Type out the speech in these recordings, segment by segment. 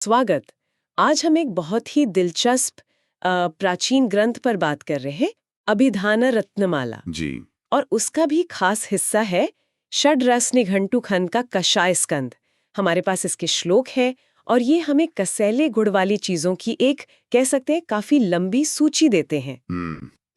स्वागत। आज हम एक बहुत ही दिलचस्प प्राचीन ग्रंथ पर बात कर रहे हैं, अभिधान रत्नमाला। जी। और उसका भी खास हिस्सा है षड्रस निघंटु खंड का कषाय स्कंद। हमारे पास इसके श्लोक है और ये हमें कसैले गुड़ वाली चीजों की एक कह सकते हैं काफी लंबी सूची देते हैं।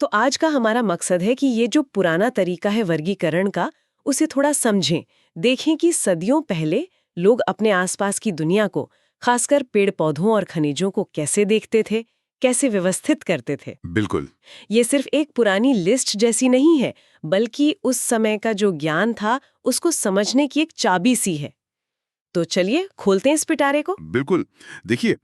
तो आज का हमारा मकसद है कि ये जो पुराना तरीका है वर्गीकरण का, उसे थोड़ा समझें, देखें कि सदियों पहले लोग अपने आसपास की दुनिया को, खासकर पेड़ पौधों और खनिजों को कैसे देखते थे, कैसे व्यवस्थित करते थे। बिल्कुल। ये सिर्फ एक पुरानी लिस्ट जैसी नहीं है, बल्कि उस समय का जो ज्ञान था उसको समझने की एक चाबी सी है। तो चलिए खोलते हैं इस पिटारे को। बिल्कुल। देखिए,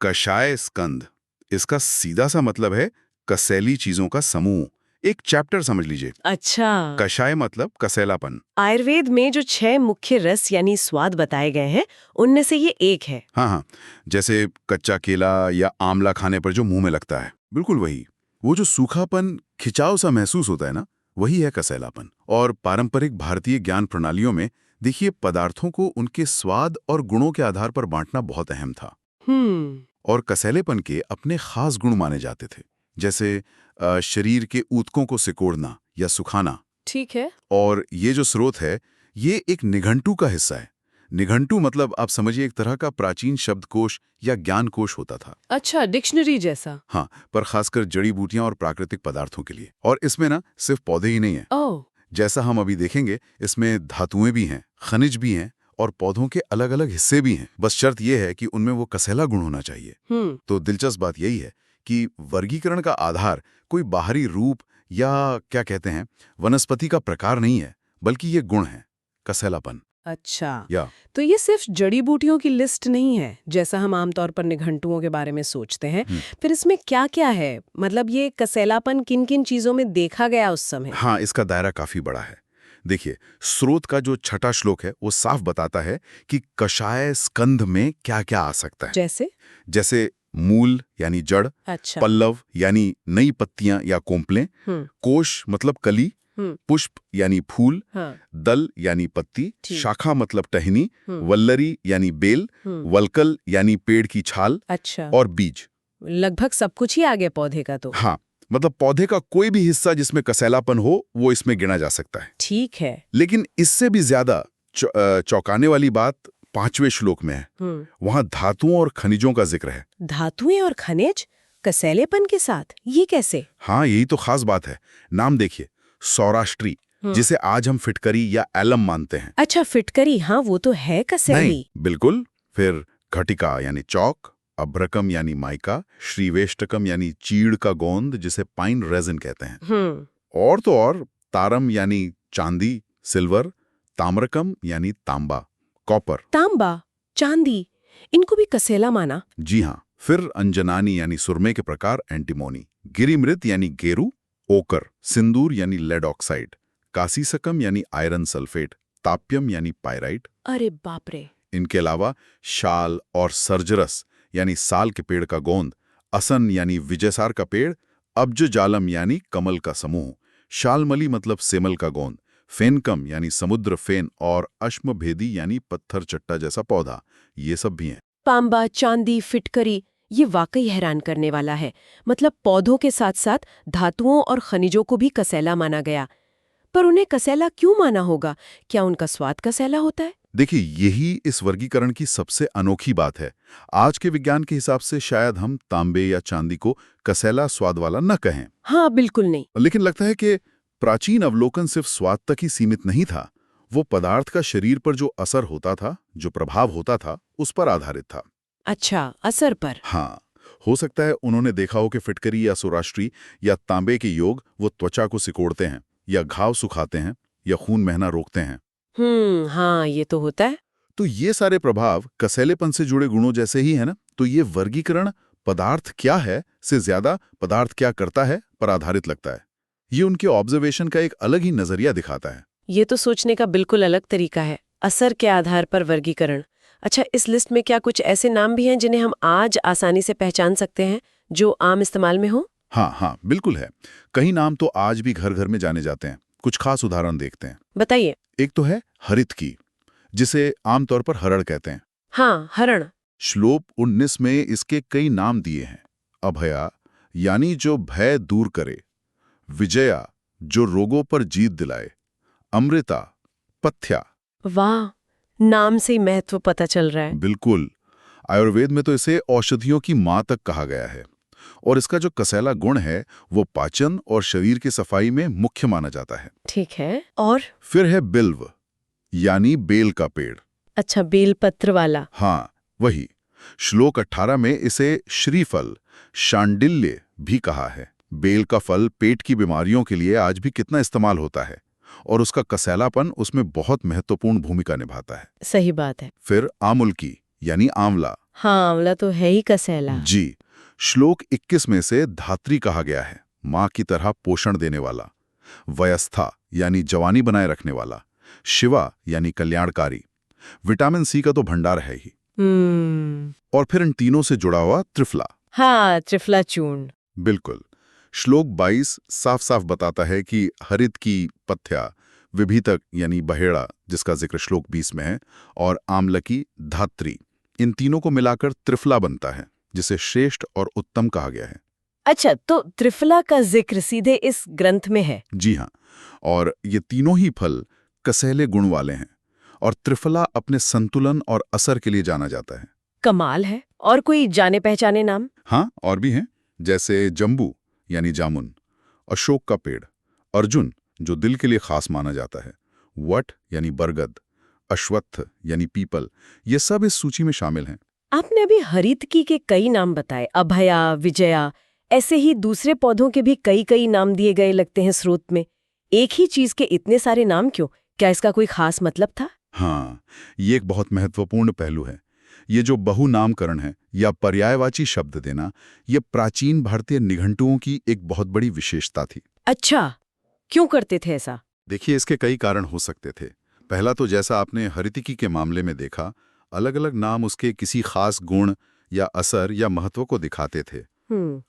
कषाय स्कंद, इसका सीधा सा मतलब है कसैली चीजों का समूह। एक चैप्टर समझ लीजिए। अच्छा। कषाय मतलब कसैलापन। आयुर्वेद में जो 6 मुख्य रस यानी स्वाद बताए गए हैं, उनमें से ये एक है। हाँ हाँ, जैसे कच्चा केला या आंवला खाने पर जो मुंह में लगता है, बिल्कुल वही। वो जो सूखापन, खिंचाव सा महसूस होता है ना, वही है कसैलापन। और पारंपरिक भारतीय ज्ञान प्रणालियों में देखिए, पदार्थों को उनके स्वाद और गुणों के आधार पर बांटना बहुत अहम था। और कसैलेपन के अपने खास गुण माने जाते थे, जैसे शरीर के ऊतकों को सिकोड़ना या सुखाना। ठीक है। और ये जो स्रोत है, ये एक निघंटू का हिस्सा है। निघंटू मतलब आप समझिए एक तरह का प्राचीन शब्दकोश या ज्ञानकोश होता था। अच्छा, डिक्शनरी जैसा। हाँ, पर खासकर जड़ी बूटियां और प्राकृतिक पदार्थों के लिए। और इसमें ना सिर्फ पौधे ही नहीं है। ओह। जैसा हम अभी देखेंगे, इसमें धातुएं भी हैं, खनिज भी हैं और पौधों के अलग अलग हिस्से भी हैं। बस शर्त यह है कि उनमें वो कसैला गुण होना चाहिए। तो दिलचस्प बात यही है कि वर्गीकरण का आधार कोई बाहरी रूप या क्या कहते हैं वनस्पति का प्रकार नहीं है, बल्कि ये गुण है, कसैलापन। अच्छा, या तो ये सिर्फ जड़ी बूटियों की लिस्ट नहीं है जैसा हम आमतौर पर निघंटुओं के बारे में सोचते हैं। फिर इसमें क्या क्या है, मतलब ये कसैलापन किन किन चीजों में देखा गया उस समय? हाँ, इसका दायरा काफी बड़ा है। देखिए, स्रोत का जो छठा श्लोक है वो साफ बताता है कि कषाय स्कंध में क्या क्या आ सकता है। जैसे मूल यानी जड़, अच्छा। पल्लव यानी नई पत्तियां या कोंपलें, कोश मतलब कली, पुष्प यानी फूल, हाँ। दल यानी पत्ती, शाखा मतलब टहनी, वल्लरी यानी बेल, वल्कल यानी पेड़ की छाल। अच्छा। और बीज। लगभग सब कुछ ही आ गया पौधे का तो। हाँ, मतलब पौधे का कोई भी हिस्सा जिसमें कसैलापन हो वो इसमें गिना जा सकता है। ठीक है। लेकिन इससे भी ज्यादा चौंकाने वाली बात 5वें श्लोक में है। वहां धातुओं और खनिजों का जिक्र है। धातुएं और खनिज कसैलेपन के साथ, ये कैसे? हाँ, यही तो खास बात है। नाम देखिए, सौराष्ट्री, जिसे आज हम फिटकरी या एलम मानते हैं। अच्छा, फिटकरी, हाँ वो तो है कसैली। नहीं, बिल्कुल। फिर घटिका यानी चौक, अभ्रकम यानी माइका, श्रीवेष्टकम यानी चीड़ का गोंद जिसे पाइन रेजिन कहते हैं। और तो और तारम यानी चांदी, सिल्वर, ताम्रकम यानी तांबा, कॉपर। तांबा, चांदी, इनको भी कसैला माना? जी हाँ। फिर अंजनानी यानी सुरमे के प्रकार, एंटीमोनी, गिरिमृत यानी गेरू, ओकर, सिंदूर यानी लेड ऑक्साइड, कासीसकम यानी आयरन सल्फेट, ताप्यम यानी पायराइट। अरे बाप रे। इनके अलावा शाल और सर्जरस यानी साल के पेड़ का गोंद, असन यानी विजयसार का पेड़, अब्ज जालम यानी कमल का समूह, शालमली मतलब सेमल का गोंद, फेनकम यानी समुद्र फेन और अश्मभेदी यानी पत्थर चट्टा जैसा पौधा, ये सब भी हैं। तांबा, चांदी, फिटकरी, ये वाकई हैरान करने वाला है। मतलब पौधों के साथ साथ धातुओं और खनिजों को भी कसैला माना गया। पर उन्हें कसैला क्यों माना होगा? क्या उनका स्वाद कसैला होता है? देखिए, यही इस वर्गीकरण की सबसे अनोखी बात है। आज के विज्ञान के हिसाब से शायद हम तांबे या चांदी को कसैला स्वाद वाला न कहें। हाँ, बिल्कुल नहीं। लेकिन लगता है कि प्राचीन अवलोकन सिर्फ स्वाद तक ही सीमित नहीं था। वो पदार्थ का शरीर पर जो असर होता था, जो प्रभाव होता था, उस पर आधारित था। अच्छा, असर पर। हाँ, हो सकता है उन्होंने देखा हो कि फिटकरी या सौराष्ट्री या तांबे के योग वो त्वचा को सिकोड़ते हैं या घाव सुखाते हैं या खून बहना रोकते हैं। हाँ, ये तो होता है। तो ये सारे प्रभाव कसैलेपन से जुड़े गुणों जैसे ही है ना। तो ये वर्गीकरण पदार्थ क्या है से ज्यादा पदार्थ क्या करता है पर आधारित लगता है। ये उनके ऑब्जर्वेशन का एक अलग ही नजरिया दिखाता है। ये तो सोचने का बिल्कुल अलग तरीका है, असर के आधार पर वर्गीकरण। अच्छा, इस लिस्ट में क्या कुछ ऐसे नाम भी हैं जिन्हें हम आज आसानी से पहचान सकते हैं, जो आम इस्तेमाल में हो? हाँ हाँ, बिल्कुल है। कई नाम तो आज भी घर घर में जाने जाते हैं। कुछ खास उदाहरण देखते हैं। बताइए। एक तो है हरित की, जिसे आमतौर पर हरड़ कहते हैं। हाँ, हरण। श्लोक 19 में इसके कई नाम दिए हैं। अभया यानी जो भय दूर करे, विजया जो रोगों पर जीत दिलाए, अमृता, पथ्या। वाह, नाम से ही महत्व पता चल रहा है। बिल्कुल, आयुर्वेद में तो इसे औषधियों की मां तक कहा गया है। और इसका जो कसैला गुण है वो पाचन और शरीर की सफाई में मुख्य माना जाता है। ठीक है, और फिर है बिल्व यानी बेल का पेड़। अच्छा, बेलपत्र वाला। हाँ, वही। श्लोक 18 में इसे श्रीफल, शांडिल्य भी कहा है। बेल का फल पेट की बीमारियों के लिए आज भी कितना इस्तेमाल होता है और उसका कसैलापन उसमें बहुत महत्वपूर्ण भूमिका निभाता है। सही बात है। फिर आमुल्की यानी आंवला। हाँ, आंवला तो है ही कसैला। जी। श्लोक 21 में से धात्री कहा गया है, मां की तरह पोषण देने वाला। वयस्था यानी जवानी बनाए रखने वाला। शिवा यानी कल्याणकारी। विटामिन सी का तो भंडार है ही। और फिर इन तीनों से जुड़ा हुआ त्रिफला। हाँ, त्रिफला चूर्ण। बिल्कुल। श्लोक 22 साफ साफ बताता है कि हरित की पथ्या, विभीतक यानी बहेड़ा जिसका जिक्र श्लोक 20 में है, और आम्लकी, धात्री, इन तीनों को मिलाकर त्रिफला बनता है जिसे श्रेष्ठ और उत्तम कहा गया है। अच्छा, तो त्रिफला का जिक्र सीधे इस ग्रंथ में है? जी हाँ, और ये तीनों ही फल कसैले गुण वाले हैं और त्रिफला अपने संतुलन और असर के लिए जाना जाता है। कमाल है। और कोई जाने पहचाने नाम? हाँ, और भी हैं, जैसे जम्बू यानी जामुन, अशोक का पेड़, अर्जुन जो दिल के लिए खास माना जाता है, वट यानी बरगद, अश्वत्थ यानी पीपल, ये सब इस सूची में शामिल हैं। आपने अभी हरितकी के कई नाम बताए, अभया, विजया, ऐसे ही दूसरे पौधों के भी कई कई नाम दिए गए लगते हैं स्रोत में। एक ही चीज के इतने सारे नाम क्यों? क्या इसका कोई खास मतलब था? हाँ, ये एक बहुत महत्वपूर्ण पहलू है। ये जो बहुनामकरण है या पर्यायवाची शब्द देना, ये प्राचीन भारतीय निघंटुओं की एक बहुत बड़ी विशेषता थी। अच्छा, क्यों करते थे ऐसा? देखिए, इसके कई कारण हो सकते थे। पहला तो जैसा आपने हरितिकी के मामले में देखा, अलग अलग नाम उसके किसी खास गुण या असर या महत्व को दिखाते थे।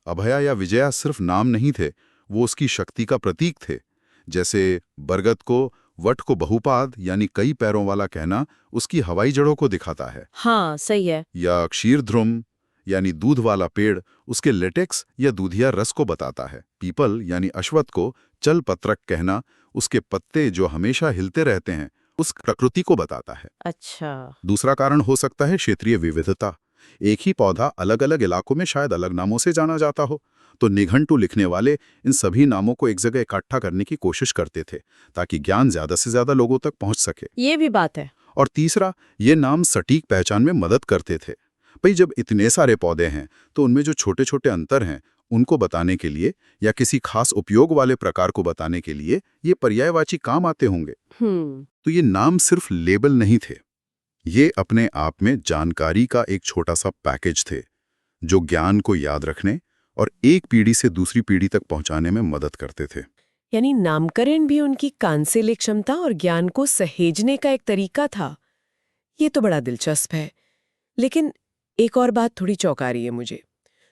अभया या विजया सिर्फ नाम नहीं थे, वो उसकी शक्ति का प्रतीक थे। जैसे बरगद को, वट को बहुपाद यानी कई पैरों वाला कहना उसकी हवाई जड़ों को दिखाता है। हाँ, सही है। या क्षीरध्रुम यानी दूध वाला पेड़ उसके लेटेक्स या दूधिया रस को बताता है। पीपल यानी अश्वत्थ को चल पत्रक कहना उसके पत्ते जो हमेशा हिलते रहते हैं उस प्रकृति को बताता है। अच्छा। दूसरा कारण हो सकता है क्षेत्रीय विविधता। एक ही पौधा अलग अलग इलाकों में शायद अलग नामों से जाना जाता हो, तो निघंटु लिखने वाले इन सभी नामों को एक जगह इकट्ठा करने की कोशिश करते थे ताकि ज्ञान ज्यादा से ज्यादा लोगों तक पहुंच सके। ये भी बात है। और तीसरा, ये नाम सटीक पहचान में मदद करते थे। भाई, जब इतने सारे पौधे हैं तो उनमें जो छोटे छोटे अंतर हैं उनको बताने के लिए या किसी खास उपयोग वाले प्रकार को बताने के लिए ये पर्यायवाची काम आते होंगे। तो ये नाम सिर्फ लेबल नहीं थे, ये अपने आप में जानकारी का एक छोटा सा पैकेज थे जो ज्ञान को याद रखने और एक पीढ़ी से दूसरी पीढ़ी तक पहुंचाने में मदद करते थे। यानी नामकरण भी उनकी कांसेले क्षमता और ज्ञान को सहेजने का एक तरीका था। ये तो बड़ा दिलचस्प है। लेकिन एक और बात थोड़ी चौंका रही है मुझे।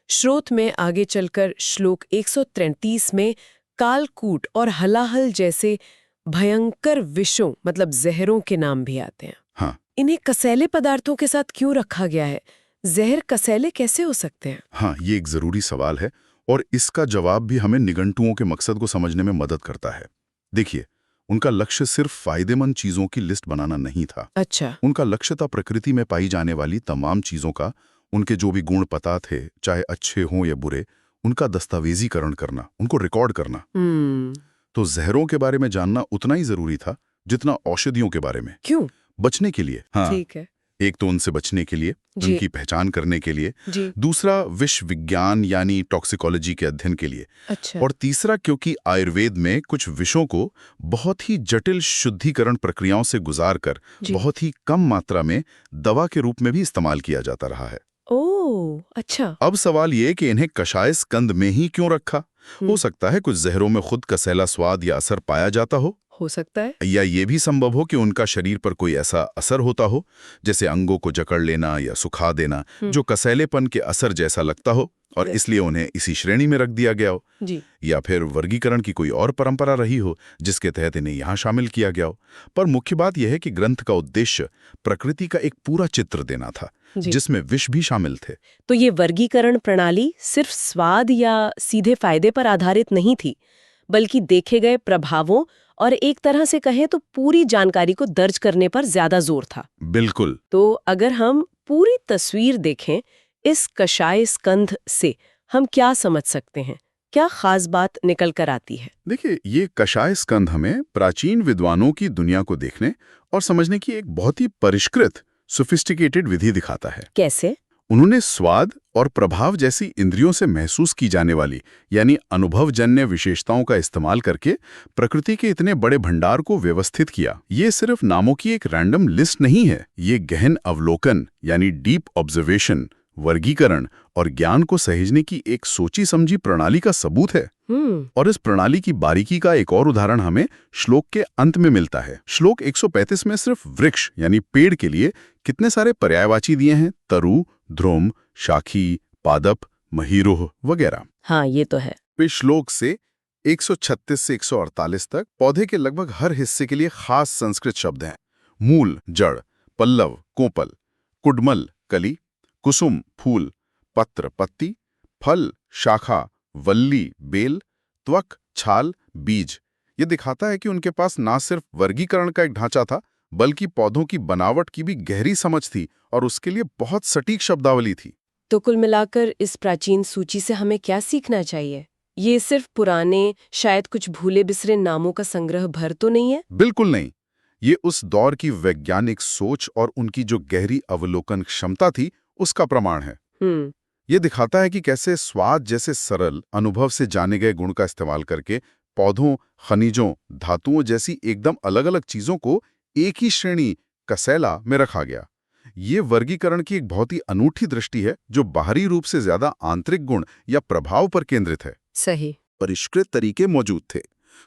श्रोत में आगे चलकर श्लोक 133 में कालकूट और हलाहल जैसे भयंकर विषों मतलब जहरों के नाम भी आते हैं। हाँ, इन्हें कसैले पदार्थों के साथ क्यों रखा गया है? जहर कसैले कैसे हो सकते हैं? हाँ, ये एक जरूरी सवाल है और इसका जवाब भी हमें निघंटुओं के मकसद को समझने में मदद करता है। देखिए, उनका लक्ष्य सिर्फ फायदेमंद चीजों की लिस्ट बनाना नहीं था। अच्छा। उनका लक्ष्य था प्रकृति में पाई जाने वाली तमाम चीजों का, उनके जो भी गुण पता थे, चाहे अच्छे हों या बुरे, उनका दस्तावेजीकरण करना, उनको रिकॉर्ड करना। तो जहरों के बारे में जानना उतना ही जरूरी था जितना औषधियों के बारे में। क्यों? बचने के लिए। हाँ, ठीक है। एक तो उनसे बचने के लिए, उनकी पहचान करने के लिए। दूसरा, विष विज्ञान यानी टॉक्सिकोलॉजी के अध्ययन के लिए। अच्छा। और तीसरा, क्योंकि आयुर्वेद में कुछ विषों को बहुत ही जटिल शुद्धिकरण प्रक्रियाओं से गुजारकर बहुत ही कम मात्रा में दवा के रूप में भी इस्तेमाल किया जाता रहा है। ओह, अच्छा। अब सवाल ये कि इन्हें कषाय स्कंद में ही क्यों रखा? हो सकता है कुछ जहरों में खुद कसैला स्वाद या असर पाया जाता हो सकता है। या ये भी संभव हो कि उनका शरीर पर कोई ऐसा असर होता हो, जैसे अंगों को जकड़ लेना या सुखा देना, जो कसैलेपन के असर जैसा लगता हो और इसलिए उन्हें इसी श्रेणी में रख दिया गया हो। जी। या फिर वर्गीकरण की कोई और परंपरा रही हो जिसके तहत इन्हें यहाँ शामिल किया गया हो। पर मुख्य बात यह है कि ग्रंथ का उद्देश्य प्रकृति का एक पूरा चित्र देना था, जिसमें विष भी शामिल थे। तो ये वर्गीकरण प्रणाली सिर्फ स्वाद या सीधे फायदे पर आधारित नहीं थी, बल्कि देखे गए प्रभावों और एक तरह से कहें तो पूरी जानकारी को दर्ज करने पर ज्यादा जोर था। बिल्कुल। तो अगर हम पूरी तस्वीर देखें इस कषाय स्कंध से हम क्या समझ सकते हैं, क्या खास बात निकल कर आती है? देखिए, ये कषाय स्कंध हमें प्राचीन विद्वानों की दुनिया को देखने और समझने की एक बहुत ही परिष्कृत, सोफिस्टिकेटेड विधि दिखाता है। कैसे? उन्होंने स्वाद और प्रभाव जैसी इंद्रियों से महसूस की जाने वाली यानी अनुभवजन्य विशेषताओं का इस्तेमाल करके प्रकृति के इतने बड़े भंडार को व्यवस्थित किया। ये सिर्फ नामों की एक रैंडम लिस्ट नहीं है, ये गहन अवलोकन यानी डीप ऑब्जर्वेशन, वर्गीकरण और ज्ञान को सहेजने की एक सोची समझी प्रणाली का सबूत है। और इस प्रणाली की बारीकी का एक और उदाहरण हमें श्लोक के अंत में मिलता है। श्लोक 135 में सिर्फ वृक्ष यानी पेड़ के लिए कितने सारे पर्यायवाची दिए हैं, तरु, ध्रुम, शाखी, पादप, महीरोह वगैरह। हाँ, ये तो है। फिर श्लोक से 136 से 148 तक पौधे के लगभग हर हिस्से के लिए खास संस्कृत शब्द हैं। मूल, जड़, पल्लव, कोपल, कुडमल, कली, कुसुम, फूल, पत्र, पत्ती, फल, शाखा, वल्ली, बेल, त्वक, छाल, बीज। ये दिखाता है कि उनके पास ना सिर्फ वर्गीकरण का एक ढांचा था, बल्कि पौधों की बनावट की भी गहरी समझ थी और उसके लिए बहुत सटीक शब्दावली थी। तो कुल मिलाकर इस प्राचीन सूची से हमें क्या सीखना चाहिए? ये सिर्फ पुराने, शायद कुछ भूले बिसरे नामों का संग्रह भर तो नहीं है? बिल्कुल नहीं। ये उस दौर की वैज्ञानिक सोच और उनकी जो गहरी अवलोकन क्षमता थी, उसका प्रमाण है। ये दिखाता है कि कैसे स्वाद जैसे सरल, अनुभव से जाने गए गुण का इस्तेमाल करके पौधों, खनिजों, धातुओं जैसी एकदम अलग-अलग चीजों को एक ही श्रेणी, कसेला में रखा गया। ये वर्गीकरण की एक बहुत ही अनूठी दृष्टि है, जो बाहरी रूप से ज्यादा आंतरिक गुण या प्रभाव पर केंद्रित है। सही। परिष्कृत तरीके मौजूद थे,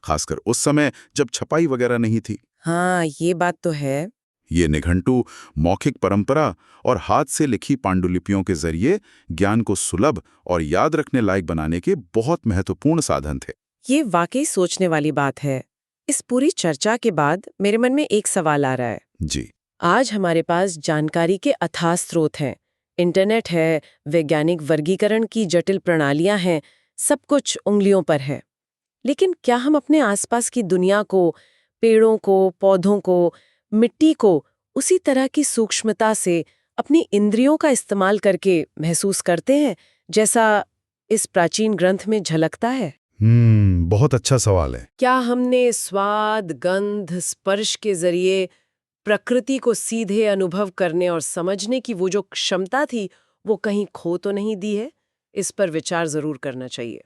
खासकर उस समय जब छपाई वगैरह नहीं थी। हाँ, ये बात तो है। ये निघंटु, मौखिक परंपरा और हाथ से लिखी पांडुलिपियों के जरिए ज्ञान को सुलभ और याद रखने लायक बनाने के बहुत महत्वपूर्ण साधन थे। ये वाकई सोचने वाली बात है। इस पूरी चर्चा के बाद मेरे मन में एक सवाल आ रहा है। जी। आज हमारे पास जानकारी के अथाह स्रोत हैं, इंटरनेट है, वैज्ञानिक वर्गीकरण की जटिल प्रणालियां हैं, सब कुछ उंगलियों पर है। लेकिन क्या हम अपने आसपास की दुनिया को, पेड़ों को, पौधों को, मिट्टी को उसी तरह की सूक्ष्मता से अपनी इंद्रियों का इस्तेमाल करके महसूस करते हैं, जैसा इस प्राचीन ग्रंथ में झलकता है? बहुत अच्छा सवाल है। क्या हमने स्वाद, गंध, स्पर्श के जरिए प्रकृति को सीधे अनुभव करने और समझने की वो जो क्षमता थी, वो कहीं खो तो नहीं दी है? इस पर विचार जरूर करना चाहिए।